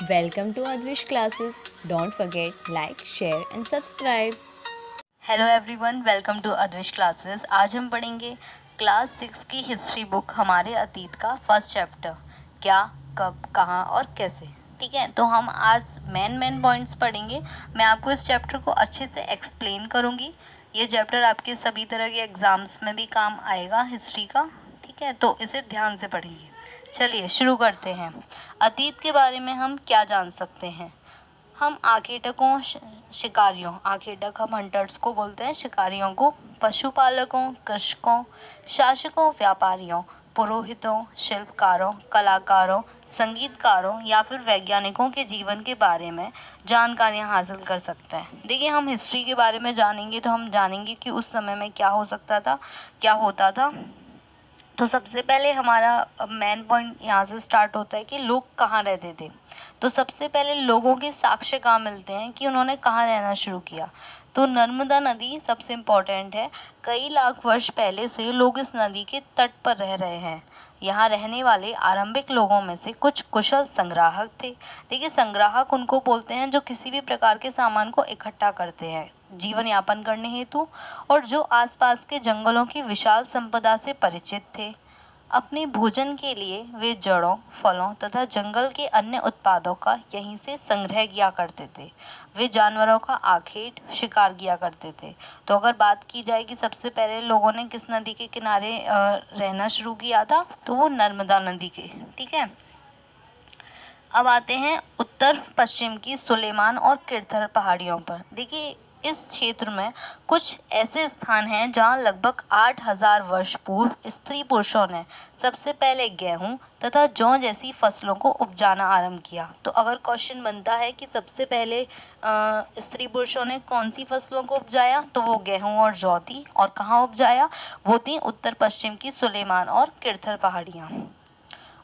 Welcome to Advish classes. Don't forget like, share and subscribe. Hello everyone, welcome to Advish classes. आज हम पढ़ेंगे class 6 की history book हमारे अतीत का फर्स्ट चैप्टर, क्या, कब, कहाँ और कैसे। ठीक है, तो हम आज मेन पॉइंट्स पढ़ेंगे। मैं आपको इस चैप्टर को अच्छे से एक्सप्लेन करूँगी। ये चैप्टर आपके सभी तरह के एग्ज़ाम्स में भी काम आएगा हिस्ट्री का। ठीक है, तो इसे ध्यान से पढ़िए। चलिए शुरू करते हैं। अतीत के बारे में हम क्या जान सकते हैं। हम आखेटकों, शिकारियों, आखेटक हम हंटर्स को बोलते हैं, शिकारियों को, पशुपालकों, कृषकों, शासकों, व्यापारियों, पुरोहितों, शिल्पकारों, कलाकारों, संगीतकारों या फिर वैज्ञानिकों के जीवन के बारे में जानकारियां हासिल कर सकते हैं। देखिए, हम हिस्ट्री के बारे में जानेंगे तो हम जानेंगे कि उस समय में क्या हो सकता था, क्या होता था। तो सबसे पहले हमारा मेन पॉइंट यहाँ से स्टार्ट होता है कि लोग कहाँ रहते थे। तो सबसे पहले लोगों के साक्ष्य कहाँ मिलते हैं कि उन्होंने कहाँ रहना शुरू किया। तो नर्मदा नदी सबसे इम्पोर्टेंट है। कई लाख वर्ष पहले से लोग इस नदी के तट पर रह रहे हैं। यहाँ रहने वाले आरंभिक लोगों में से कुछ कुशल संग्राहक थे। देखिए, संग्राहक उनको बोलते हैं जो किसी भी प्रकार के सामान को इकट्ठा करते हैं जीवन यापन करने हेतु, और जो आसपास के जंगलों की विशाल संपदा से परिचित थे। अपने भोजन के लिए वे जड़ों, फलों तथा जंगल के अन्य उत्पादों का यहीं से संग्रह किया करते थे। वे जानवरों का आखेट, शिकार किया करते थे। तो अगर बात की जाए कि सबसे पहले लोगों ने किस नदी के किनारे रहना शुरू किया था, तो वो नर्मदा नदी के। ठीक है, अब आते हैं उत्तर पश्चिम की सुलेमान और किरथर पहाड़ियों पर। देखिए, इस क्षेत्र में कुछ ऐसे स्थान हैं जहां लगभग 8000 वर्ष पूर्व स्त्री पुरुषों ने सबसे पहले गेहूं तथा जौ जैसी फसलों को उपजाना आरंभ किया। तो अगर क्वेश्चन बनता है कि सबसे पहले स्त्री पुरुषों ने कौन सी फसलों को उपजाया, तो वो गेहूं और जौ थी। और कहाँ उपजाया, वो थी उत्तर पश्चिम की सुलेमान और किरथर पहाड़ियाँ।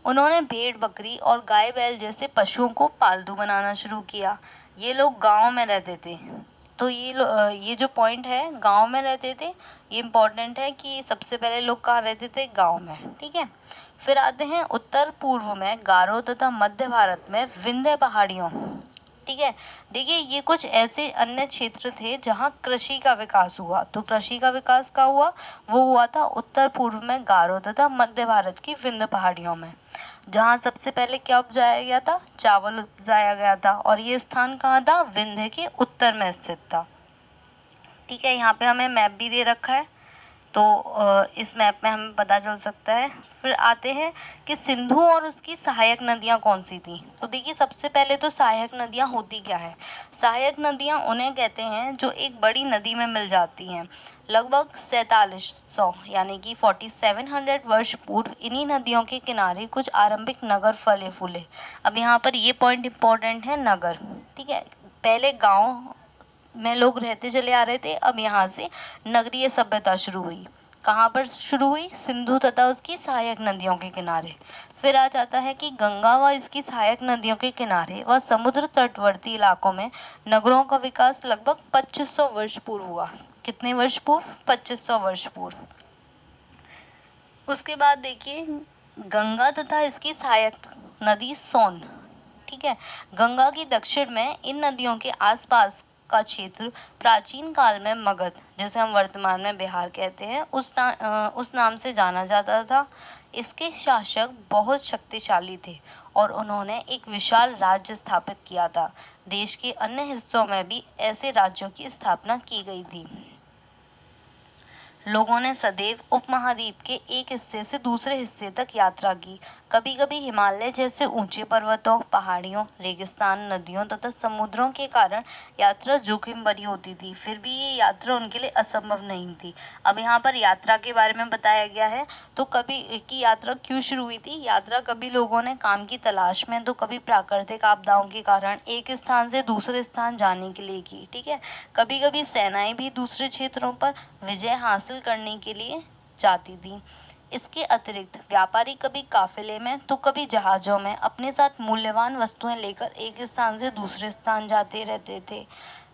उन्होंने भेड़, बकरी और गाय बैल जैसे पशुओं को पालतू बनाना शुरू किया। ये लोग गांव में रहते थे। तो ये जो पॉइंट है, गांव में रहते थे, ये इम्पोर्टेंट है कि सबसे पहले लोग कहाँ रहते थे, गांव में। ठीक है, फिर आते हैं उत्तर पूर्व में गारो तथा मध्य भारत में विंध्य पहाड़ियों। ठीक है, देखिए, ये कुछ ऐसे अन्य क्षेत्र थे जहाँ कृषि का विकास हुआ। तो कृषि का विकास कहाँ हुआ, वो हुआ था उत्तर पूर्व में गारो तथा मध्य भारत की विंध्य पहाड़ियों में, जहाँ सबसे पहले क्या उपजाया गया था, चावल उपजाया गया था। और ये स्थान कहाँ था, विंध्य के उत्तर में स्थित था। ठीक है, यहाँ पे हमें मैप भी दे रखा है, तो इस मैप में हमें पता चल सकता है। फिर आते हैं कि सिंधु और उसकी सहायक नदियाँ कौन सी थी। तो देखिए, सबसे पहले तो सहायक नदियाँ होती क्या है। सहायक नदियाँ उन्हें कहते हैं जो एक बड़ी नदी में मिल जाती हैं। लगभग 4700 यानी कि 4700 वर्ष पूर्व इन्हीं नदियों के किनारे कुछ आरंभिक नगर फले फूले। अब यहाँ पर ये पॉइंट इम्पोर्टेंट है, नगर। ठीक है, पहले गांव में लोग रहते चले आ रहे थे, अब यहाँ से नगरीय सभ्यता शुरू हुई। कहाँ पर शुरू हुई, सिंधु तथा उसकी सहायक नदियों के किनारे। फिर आ जाता है कि गंगा व इसकी सहायक नदियों के किनारे व समुद्र तटवर्ती इलाकों में नगरों का विकास लगभग 2500 वर्ष पूर्व हुआ। कितने वर्ष पूर्व, 2500 वर्ष पूर्व। उसके बाद देखिए, गंगा तथा इसकी सहायक नदी सोन। ठीक है, गंगा की दक्षिण में इन नदियों के आसपास का क्षेत्र प्राचीन काल में मगध, जैसे हम वर्तमान में बिहार कहते हैं, उस नाम से जाना जाता था। इसके शासक बहुत शक्तिशाली थे और उन्होंने एक विशाल राज्य स्थापित किया था। देश के अन्य हिस्सों में भी ऐसे राज्यों की स्थापना की गई थी। लोगों ने सदैव उपमहाद्वीप के एक हिस्से से दूसरे हिस्से तक यात्रा की। कभी कभी हिमालय जैसे ऊंचे पर्वतों, पहाड़ियों, रेगिस्तान, नदियों तथा समुद्रों के कारण यात्रा जोखिम भरी होती थी। फिर भी ये यात्रा उनके लिए असंभव नहीं थी। अब यहाँ पर यात्रा के बारे में बताया गया है। तो कभी की यात्रा क्यों शुरू हुई थी, यात्रा कभी लोगों ने काम की तलाश में, तो कभी प्राकृतिक आपदाओं के कारण एक स्थान से दूसरे स्थान जाने के लिए की। ठीक है, कभी कभी सेनाएं भी दूसरे क्षेत्रों पर विजय हासिल करने के लिए जाती थी। इसके अतिरिक्त व्यापारी कभी काफिले में तो कभी जहाज़ों में अपने साथ मूल्यवान वस्तुएं लेकर एक स्थान से दूसरे स्थान जाते रहते थे।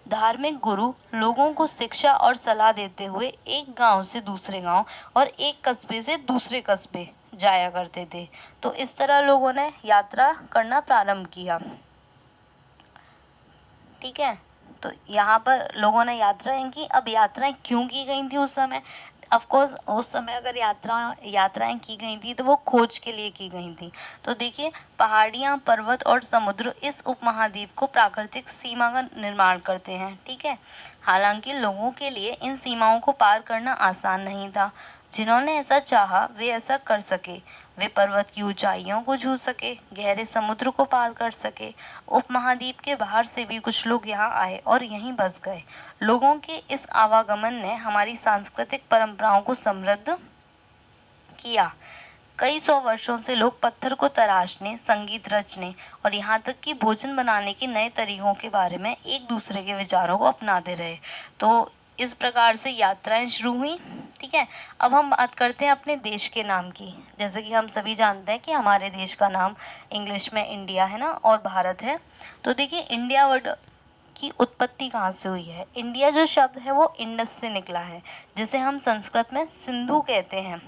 धार्मिक गुरु लोगों को शिक्षा और सलाह देते हुए एक गांव से दूसरे गांव और एक कस्बे से दूसरे कस्बे जाया करते थे। तो इस तरह लोगों ने यात्रा करना प्रारंभ किया। ठीक है। तो यहाँ पर लोगों ने यात्राएं की। अब यात्राएं क्यों की गई थी उस समय? ऑफ कोर्स उस समय अगर यात्राएं की गई थी तो वो खोज के लिए की गई थी। तो देखिए, पहाड़ियाँ, पर्वत और समुद्र इस उपमहाद्वीप को प्राकृतिक सीमा का निर्माण करते हैं, ठीक है। हालांकि लोगों के लिए इन सीमाओं को पार करना आसान नहीं था। जिन्होंने ऐसा चाहा वे ऐसा कर सके। वे पर्वत की ऊंचाइयों को छू सके, गहरे समुद्र को पार कर सके। उपमहाद्वीप के बाहर से भी कुछ लोग यहाँ आए और यहीं बस गए। लोगों के इस आवागमन ने हमारी सांस्कृतिक परंपराओं को समृद्ध किया। कई सौ वर्षों से लोग पत्थर को तराशने, संगीत रचने और यहाँ तक कि भोजन बनाने के नए तरीकों के बारे में एक दूसरे के विचारों को अपनाते रहे। तो इस प्रकार से यात्राएं शुरू हुई, ठीक है। अब हम बात करते हैं अपने देश के नाम की। जैसे कि हम सभी जानते हैं कि हमारे देश का नाम इंग्लिश में इंडिया है ना, और भारत है। तो देखिए, इंडिया वर्ड की उत्पत्ति कहाँ से हुई है? इंडिया जो शब्द है वो इंडस से निकला है, जिसे हम संस्कृत में सिंधु कहते हैं।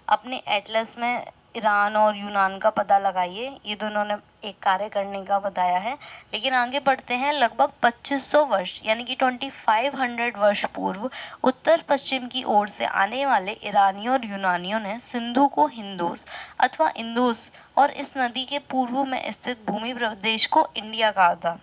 अपने एटलस में ईरान और यूनान का पता लगाइए, ये दोनों ने एक कार्य करने का बताया है। लेकिन आगे बढ़ते हैं, लगभग 2500 वर्ष यानी कि 2500 वर्ष पूर्व उत्तर पश्चिम की ओर से आने वाले ईरानियों और यूनानियों ने सिंधु को हिंदूस अथवा इंदुस और इस नदी के पूर्व में स्थित भूमि प्रदेश को इंडिया कहा था।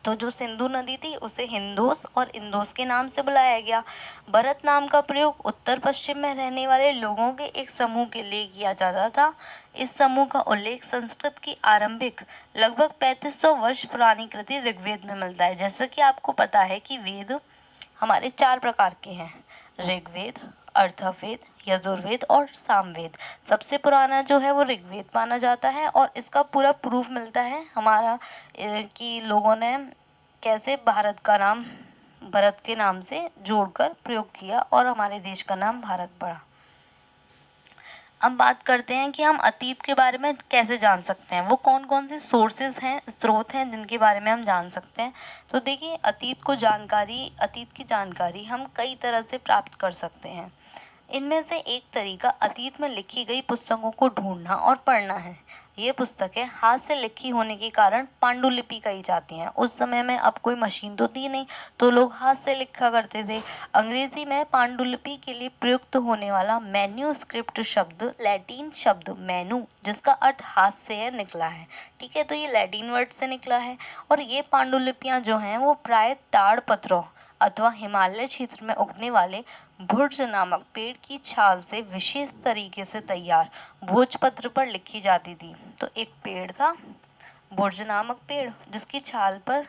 तो जो सिंधु नदी थी उसे हिंदोस और इंदोस के नाम से बुलाया गया। भरत नाम का प्रयोग उत्तर पश्चिम में रहने वाले लोगों के एक समूह के लिए किया जाता था। इस समूह का उल्लेख संस्कृत की आरंभिक लगभग 3500 वर्ष पुरानी कृति ऋग्वेद में मिलता है। जैसा कि आपको पता है कि वेद हमारे 4 प्रकार के हैं, ऋग्वेद, अर्थवेद, यजुर्वेद और सामवेद। सबसे पुराना जो है वो ऋग्वेद माना जाता है और इसका पूरा प्रूफ मिलता है हमारा कि लोगों ने कैसे भारत का नाम भरत के नाम से जोड़कर प्रयोग किया और हमारे देश का नाम भारत पड़ा। अब बात करते हैं कि हम अतीत के बारे में कैसे जान सकते हैं, वो कौन कौन से सोर्सेज हैं, स्रोत हैं जिनके बारे में हम जान सकते हैं। तो देखिए, अतीत की जानकारी हम कई तरह से प्राप्त कर सकते हैं। इनमें से एक तरीका अतीत में लिखी गई पुस्तकों को ढूंढना और पढ़ना है। ये पुस्तकें हाथ से लिखी होने के कारण पांडुलिपि कही जाती हैं। उस समय में अब कोई मशीन तो थी नहीं, तो लोग हाथ से लिखा करते थे। अंग्रेजी में पांडुलिपि के लिए प्रयुक्त होने वाला मैन्यूस्क्रिप्ट शब्द लैटिन शब्द मैनू, जिसका अर्थ हाथ से है, निकला है, ठीक है। तो ये लैटिन वर्ड से निकला है। और ये पांडुलिपियाँ जो हैं वो प्राय ताड़ पत्रों अथवा हिमालय क्षेत्र में उगने वाले भुर्ज नामक पेड़ की छाल से विशेष तरीके से तैयार भोजपत्र पर लिखी जाती थी। तो एक पेड़ था, भुर्ज नामक पेड़, जिसकी छाल पर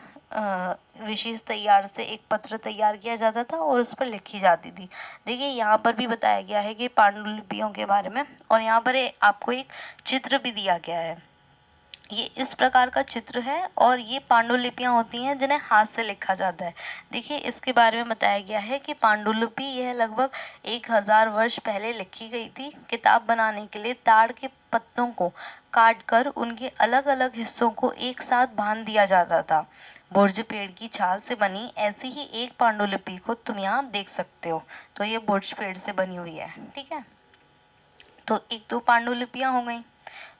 विशेष तैयार से एक पत्र तैयार किया जाता था और उस पर लिखी जाती थी। देखिए, यहाँ पर भी बताया गया है कि पांडुलिपियों के बारे में, और यहाँ पर आपको एक चित्र भी दिया गया है। ये इस प्रकार का चित्र है और ये पांडुलिपियाँ होती हैं जिन्हें हाथ से लिखा जाता है। देखिए, इसके बारे में बताया गया है कि पांडुलिपि यह लगभग 1000 वर्ष पहले लिखी गई थी। किताब बनाने के लिए ताड़ के पत्तों को काटकर उनके अलग अलग हिस्सों को एक साथ बांध दिया जाता था। भुर्ज पेड़ की छाल से बनी ऐसी ही एक पांडुलिपि को तुम यहाँ देख सकते हो। तो ये भुर्ज पेड़ से बनी हुई है, ठीक है। तो एक तो पांडुलिपियाँ हो गई।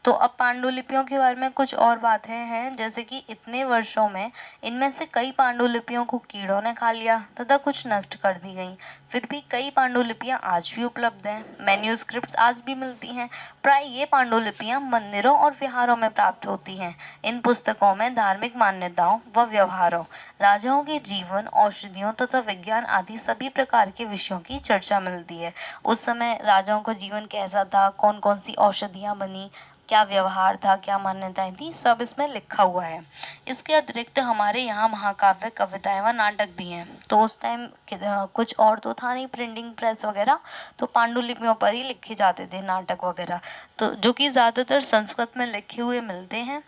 तो अब पांडुलिपियों के बारे में कुछ और बातें हैं, जैसे कि इतने वर्षों में इनमें से कई पांडुलिपियों को कीड़ों ने खा लिया तथा कुछ नष्ट कर दी गई। फिर भी कई पांडुलिपियां आज भी उपलब्ध हैं। मैन्यूस्क्रिप्ट्स आज भी मिलती हैं। प्राय ये पांडुलिपियां मंदिरों और विहारों में प्राप्त होती हैं। इन पुस्तकों में धार्मिक मान्यताओं व व्यवहारों, राजाओं के जीवन, औषधियों तथा विज्ञान आदि सभी प्रकार के विषयों की चर्चा मिलती है। उस समय राजाओं का जीवन कैसा था, कौन कौन सी औषधियाँ बनी, क्या व्यवहार था, क्या मान्यताएं थी, सब इसमें लिखा हुआ है। इसके अतिरिक्त हमारे यहाँ महाकाव्य, कविताएं व नाटक भी हैं। तो उस टाइम कुछ और तो था नहीं, प्रिंटिंग प्रेस वगैरह, तो पांडुलिपियों पर ही लिखे जाते थे नाटक वगैरह, तो जो कि ज़्यादातर संस्कृत में लिखे हुए मिलते हैं,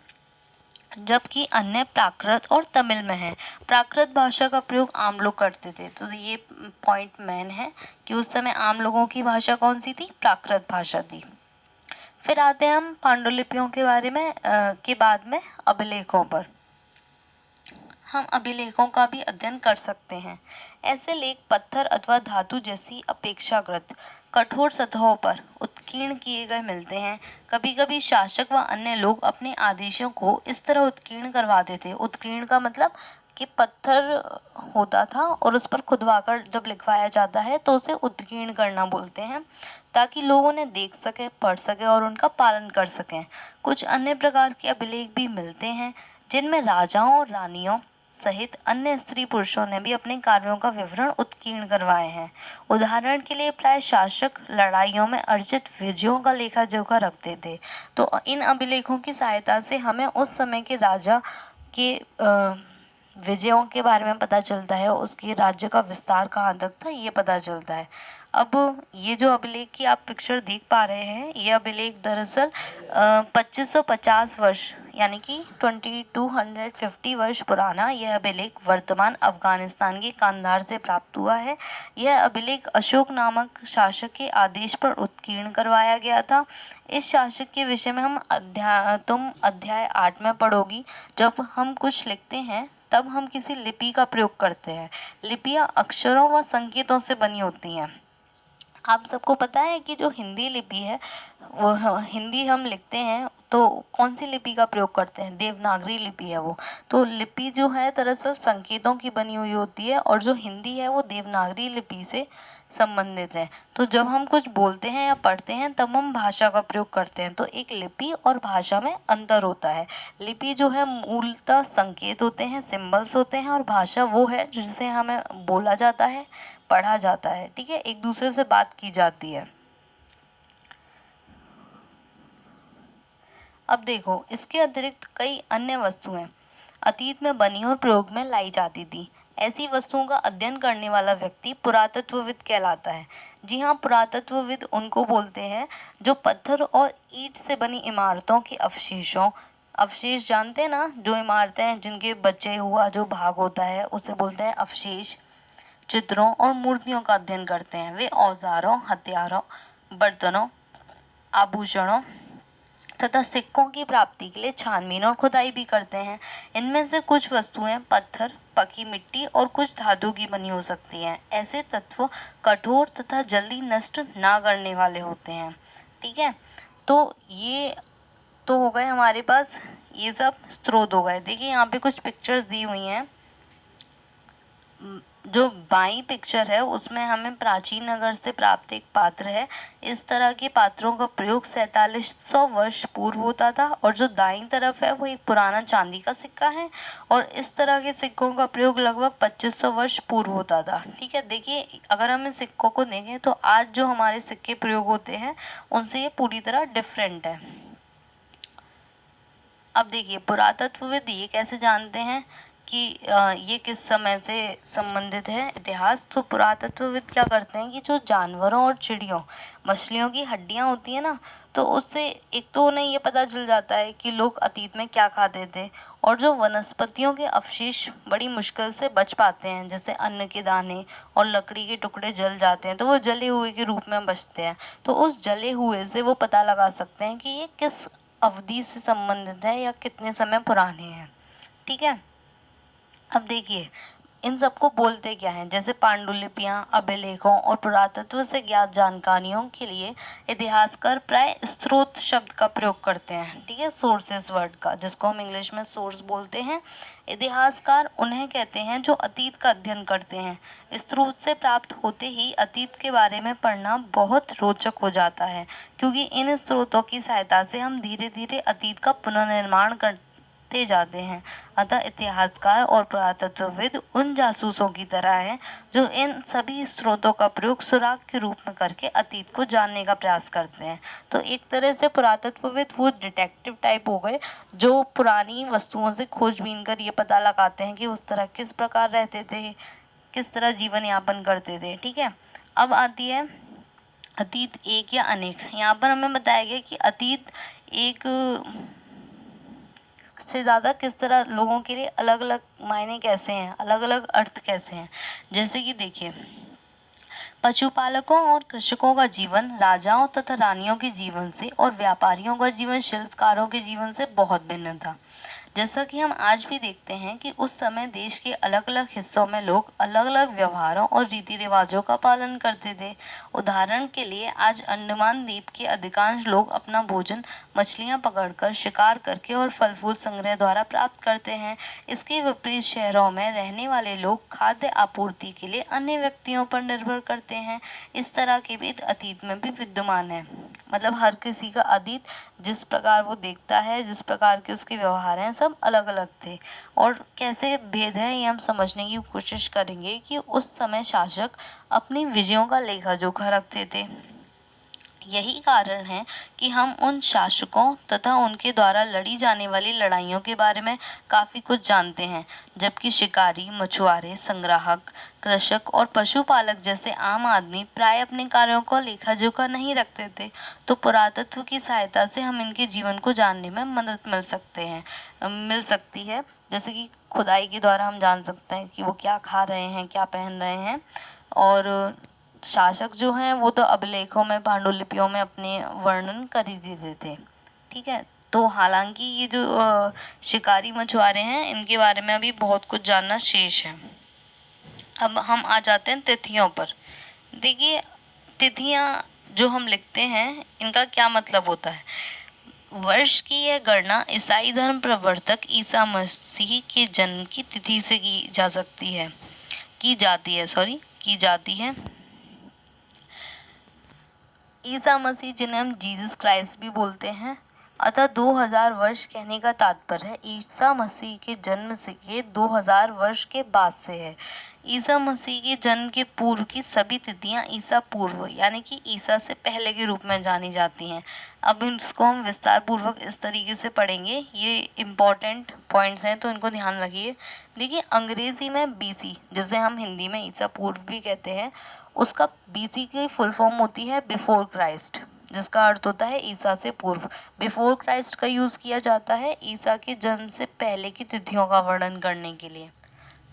जबकि अन्य प्राकृत और तमिल में है। प्राकृत भाषा का प्रयोग आम लोग करते थे। तो ये पॉइंट मेन है कि उस समय आम लोगों की भाषा कौन सी थी? प्राकृत भाषा थी। फिर आते हैं हम पांडुलिपियों के बारे में के बाद में अभिलेखों पर। हम अभिलेखों का भी अध्ययन कर सकते हैं। ऐसे लेख पत्थर अथवा धातु जैसी अपेक्षाकृत कठोर सतहों पर उत्कीर्ण किए गए मिलते हैं। कभी कभी शासक व अन्य लोग अपने आदेशों को इस तरह उत्कीर्ण करवाते थे। उत्कीर्ण का मतलब कि पत्थर होता था और उस पर खुदवाकर जब लिखवाया जाता है तो उसे उत्कीर्ण करना बोलते हैं, ताकि लोग उन्हें देख सकें, पढ़ सकें और उनका पालन कर सकें। कुछ अन्य प्रकार के अभिलेख भी मिलते हैं जिनमें राजाओं और रानियों सहित अन्य स्त्री पुरुषों ने भी अपने कार्यों का विवरण उत्कीर्ण करवाए हैं। उदाहरण के लिए प्राय शासक लड़ाइयों में अर्जित विजयों का लेखा जोखा रखते थे। तो इन अभिलेखों की सहायता से हमें उस समय के राजा के विजयों के बारे में पता चलता है, उसके राज्य का विस्तार कहाँ तक था ये पता चलता है। अब ये जो अभिलेख की आप पिक्चर देख पा रहे हैं, ये अभिलेख दरअसल 2550 वर्ष यानी कि 2250 वर्ष पुराना यह अभिलेख वर्तमान अफगानिस्तान के कांधार से प्राप्त हुआ है। यह अभिलेख अशोक नामक शासक के आदेश पर उत्कीर्ण करवाया गया था। इस शासक के विषय में तुम अध्याय 8 में पढ़ोगी। जब हम कुछ लिखते हैं तब हम किसी लिपि का प्रयोग करते हैं। लिपियां अक्षरों व संकेतों से बनी होती हैं। आप सबको पता है कि जो हिंदी लिपि है वो हिंदी हम लिखते हैं तो कौन सी लिपि का प्रयोग करते हैं? देवनागरी लिपि है वो। तो लिपि जो है दरअसल संकेतों की बनी हुई होती है और जो हिंदी है वो देवनागरी लिपि से संबंधित है। तो जब हम कुछ बोलते हैं या पढ़ते हैं तब हम भाषा का प्रयोग करते हैं। तो एक लिपि और भाषा में अंतर होता है। लिपि जो है मूलतः संकेत होते हैं, सिंबल्स होते हैं, और भाषा वो है जिसे हमें बोला जाता है, पढ़ा जाता है। ठीक है, एक दूसरे से बात की जाती है। अब देखो, इसके अतिरिक्त कई अन्य वस्तुएं अतीत में बनी और प्रयोग में लाई जाती थी। ऐसी वस्तुओं का अध्ययन करने वाला व्यक्ति पुरातत्वविद कहलाता है। जी हाँ, पुरातत्वविद उनको बोलते हैं जो पत्थर और ईंट से बनी इमारतों के अवशेष जानते हैं ना, जो इमारतें हैं जिनके बचे हुआ जो भाग होता है उसे बोलते हैं अवशेष, चित्रों और मूर्तियों का अध्ययन करते हैं। वे औजारों, हथियारों, बर्तनों, आभूषणों तथा सिक्कों की प्राप्ति के लिए छानबीन और खुदाई भी करते हैं। इनमें से कुछ वस्तुएं पत्थर, पकी मिट्टी और कुछ धातु की बनी हो सकती हैं। ऐसे तत्व कठोर तथा जल्दी नष्ट ना करने वाले होते हैं। ठीक है, तो ये तो हो गए हमारे पास, ये सब स्रोत हो गए। देखिए यहाँ पे कुछ पिक्चर्स दी हुई हैं। जो बाई पिक्चर है उसमें हमें प्राचीन नगर से प्राप्त एक पात्र है। इस तरह के पात्रों का प्रयोग 4700 वर्ष पूर्व होता था। और जो दाईं तरफ है वो एक पुराना चांदी का सिक्का है और इस तरह के सिक्कों का प्रयोग लगभग 2500 वर्ष पूर्व होता था। ठीक है, देखिए अगर हम इन सिक्कों को देखें तो आज जो हमारे सिक्के प्रयोग होते हैं उनसे ये पूरी तरह डिफरेंट है। अब देखिए, पुरातत्वविद ये कैसे जानते हैं कि ये किस समय से संबंधित है इतिहास? तो पुरातत्वविद क्या करते हैं कि जो जानवरों और चिड़ियों, मछलियों की हड्डियां होती है ना, तो उससे एक तो उन्हें ये पता चल जाता है कि लोग अतीत में क्या खाते थे। और जो वनस्पतियों के अवशेष बड़ी मुश्किल से बच पाते हैं, जैसे अन्न के दाने और लकड़ी के टुकड़े जल जाते हैं तो वो जले हुए के रूप में बचते हैं। तो उस जले हुए से वो पता लगा सकते हैं कि ये किस अवधि से संबंधित है या कितने समय पुराने हैं। ठीक है, अब देखिए इन सबको बोलते क्या हैं? जैसे पांडुलिपियां, अभिलेखों और पुरातत्व से ज्ञात जानकारियों के लिए इतिहासकार प्राय स्रोत शब्द का प्रयोग करते हैं। ठीक है, सोर्सेस वर्ड का, जिसको हम इंग्लिश में सोर्स बोलते हैं। इतिहासकार उन्हें कहते हैं जो अतीत का अध्ययन करते हैं। स्रोत से प्राप्त होते ही अतीत के बारे में पढ़ना बहुत रोचक हो जाता है, क्योंकि इन स्रोतों की सहायता से हम धीरे धीरे अतीत का पुनर्निर्माण करते जाते हैं। अतः इतिहासकार और पुरातत्वविद उन जासूसों की तरह हैं जो इन सभी स्रोतों का प्रयोग सुराग के रूप में करके अतीत को जानने का प्रयास करते हैं। तो एक तरह से पुरातत्वविद वो डिटेक्टिव टाइप हो गए जो पुरानी वस्तुओं से खोजबीन कर ये पता लगाते हैं कि उस तरह किस प्रकार रहते थे, किस तरह जीवन यापन करते थे। ठीक है, अब आती है अतीत एक या अनेक। यहाँ पर हमें बताया गया कि अतीत एक से ज़्यादा किस तरह लोगों के लिए अलग अलग मायने कैसे हैं, अलग अलग अर्थ कैसे हैं। जैसे कि देखिए, पशुपालकों और कृषकों का जीवन राजाओं तथा रानियों के जीवन से और व्यापारियों का जीवन शिल्पकारों के जीवन से बहुत भिन्न था। जैसा कि हम आज भी देखते हैं कि उस समय देश के अलग अलग हिस्सों में लोग अलग अलग व्यवहारों और रीति रिवाजों का पालन करते थे। उदाहरण के लिए आज अंडमान द्वीप के अधिकांश लोग अपना भोजन मछलियां पकड़कर, शिकार करके और फल फूल संग्रह द्वारा प्राप्त करते हैं। इसके विपरीत शहरों में रहने वाले लोग खाद्य आपूर्ति के लिए अन्य व्यक्तियों पर निर्भर करते हैं। इस तरह के भेद अतीत में भी विद्यमान है। मतलब हर किसी का अतीत, जिस प्रकार वो देखता है, जिस प्रकार के उसके व्यवहार हैं, सब अलग अलग थे। और कैसे भेद हैं ये हम समझने की कोशिश करेंगे कि उस समय शासक अपनी विजयों का लेखा जोखा रखते थे। यही कारण है कि हम उन शासकों तथा उनके द्वारा लड़ी जाने वाली लड़ाइयों के बारे में काफ़ी कुछ जानते हैं, जबकि शिकारी, मछुआरे, संग्राहक, कृषक और पशुपालक जैसे आम आदमी प्राय अपने कार्यों को लेखा जोखा नहीं रखते थे। तो पुरातत्व की सहायता से हम इनके जीवन को जानने में मदद मिल सकती है। जैसे कि खुदाई के द्वारा हम जान सकते हैं कि वो क्या खा रहे हैं, क्या पहन रहे हैं। और शासक जो हैं वो तो अभिलेखों में, पांडुलिपियों में अपने वर्णन कर ही देते थे। ठीक है, तो हालांकि ये जो शिकारी मछुआरे हैं, इनके बारे में अभी बहुत कुछ जानना शेष है। अब हम आ जाते हैं तिथियों पर। देखिए, तिथियां जो हम लिखते हैं, इनका क्या मतलब होता है। वर्ष की यह गणना ईसाई धर्म प्रवर्तक ईसा मसीह के जन्म की तिथि से की जाती है। ईसा मसीह, जिन्हें हम जीसस क्राइस्ट भी बोलते हैं, अतः 2000 वर्ष कहने का तात्पर्य है ईसा मसीह के जन्म से के 2000 वर्ष के बाद से है। ईसा मसीह के जन्म के पूर्व की सभी तिथियां ईसा पूर्व यानी कि ईसा से पहले के रूप में जानी जाती हैं। अब इसको हम विस्तार पूर्वक इस तरीके से पढ़ेंगे, ये इम्पॉर्टेंट पॉइंट्स हैं तो इनको ध्यान रखिए। देखिए, अंग्रेजी में बीसी, जिसे हम हिंदी में ईसा पूर्व भी कहते हैं, उसका बीसी की फुल फॉर्म होती है बिफोर क्राइस्ट, जिसका अर्थ होता है ईसा से पूर्व। बिफोर क्राइस्ट का यूज़ किया जाता है ईसा के जन्म से पहले की तिथियों का वर्णन करने के लिए।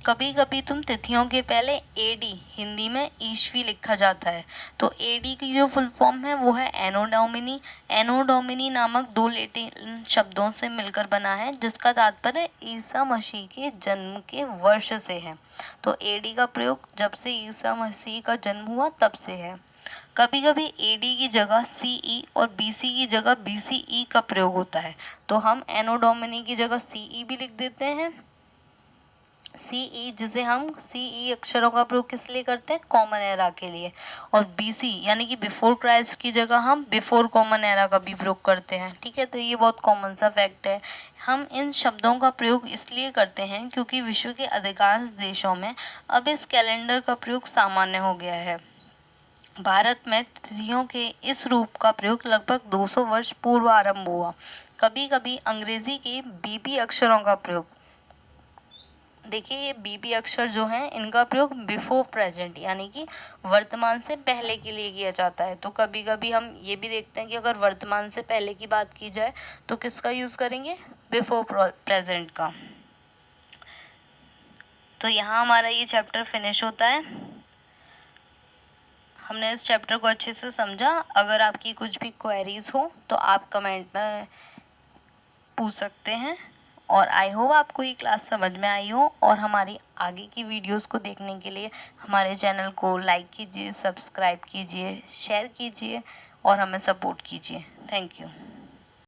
कभी कभी तुम तिथियों के पहले एडी, हिंदी में ईस्वी लिखा जाता है, तो एडी की जो फुल फॉर्म है वो है एनो डोमिनी। एनो डोमिनी नामक दो लैटिन शब्दों से मिलकर बना है, जिसका तात्पर्य ईसा मसीह के जन्म के वर्ष से है। तो एडी का प्रयोग जब से ईसा मसीह का जन्म हुआ तब से है। कभी कभी एडी की जगह सीई और बीसी की जगह बीसीई का प्रयोग होता है, तो हम एनो डोमिनी की जगह सीई भी लिख देते हैं। सीई, जिसे हम सीई अक्षरों का प्रयोग किस लिए करते हैं, कॉमन एरा के लिए। और बीसी यानी कि बिफोर क्राइस्ट की जगह हम बिफोर कॉमन एरा का भी प्रयोग करते हैं। ठीक है, तो ये बहुत कॉमन सा फैक्ट है। हम इन शब्दों का प्रयोग इसलिए करते हैं क्योंकि विश्व के अधिकांश देशों में अब इस कैलेंडर का प्रयोग सामान्य हो गया है। भारत में तिथियों के इस रूप का प्रयोग लगभग 200 वर्ष पूर्व आरंभ हुआ। कभी कभी अंग्रेजी के बीबी अक्षरों का प्रयोग, देखिए ये बीबी अक्षर जो हैं, इनका प्रयोग बिफोर प्रेजेंट यानी कि वर्तमान से पहले के लिए किया जाता है। तो कभी कभी हम ये भी देखते हैं कि अगर वर्तमान से पहले की बात की जाए तो किसका यूज़ करेंगे, बिफोर प्रेजेंट का। तो यहाँ हमारा ये चैप्टर फिनिश होता है। हमने इस चैप्टर को अच्छे से समझा। अगर आपकी कुछ भी क्वेरीज हो तो आप कमेंट में पूछ सकते हैं। और आई होप आपको ये क्लास समझ में आई हो। और हमारी आगे की वीडियोस को देखने के लिए हमारे चैनल को लाइक कीजिए, सब्सक्राइब कीजिए, शेयर कीजिए और हमें सपोर्ट कीजिए। Thank you.